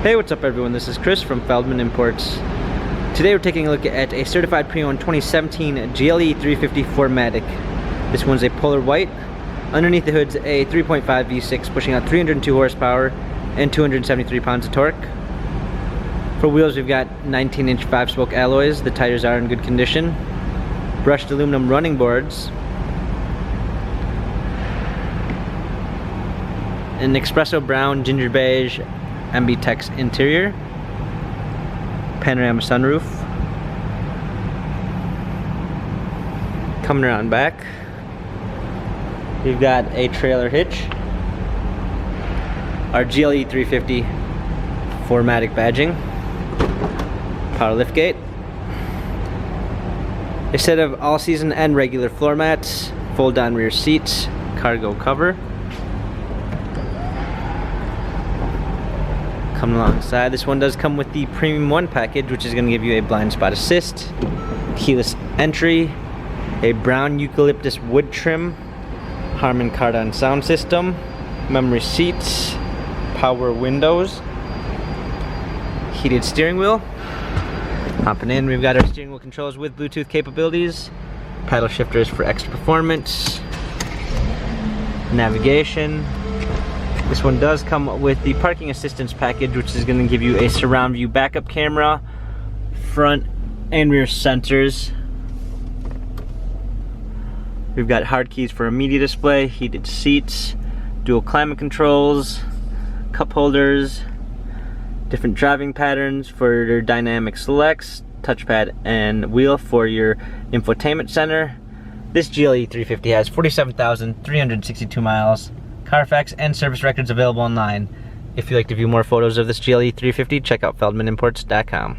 Hey, what's up everyone? This is Chris from Feldmann Imports. Today we're taking a look at a certified pre-owned 2017 GLE 350 4MATIC. This one's a polar white. Underneath the hood's a 3.5 V6 pushing out 302 horsepower and 273 pounds of torque. For wheels we've got 19-inch 5-spoke alloys. The tires are in good condition. Brushed aluminum running boards. An espresso brown ginger beige MB Tex interior, panorama sunroof. Coming around back, we've got a trailer hitch, our GLE 350 4MATIC badging, power liftgate, a set of all-season and regular floor mats, fold-down rear seats, cargo cover. Coming alongside, this one does come with the Premium 1 package, which is going to give you a blind spot assist, keyless entry, a brown eucalyptus wood trim, Harman Kardon sound system, memory seats, power windows, heated steering wheel. Hopping in, we've got our steering wheel controls with Bluetooth capabilities, paddle shifters for extra performance, navigation. This one does come with the parking assistance package, which is going to give you a surround view backup camera, front and rear sensors. We've got hard keys for a media display, heated seats, dual climate controls, cup holders, different driving patterns for your dynamic selects, touchpad and wheel for your infotainment center. This GLE 350 has 47,362 miles. Carfax and service records available online. If you'd like to view more photos of this GLE 350, check out feldmanimports.com.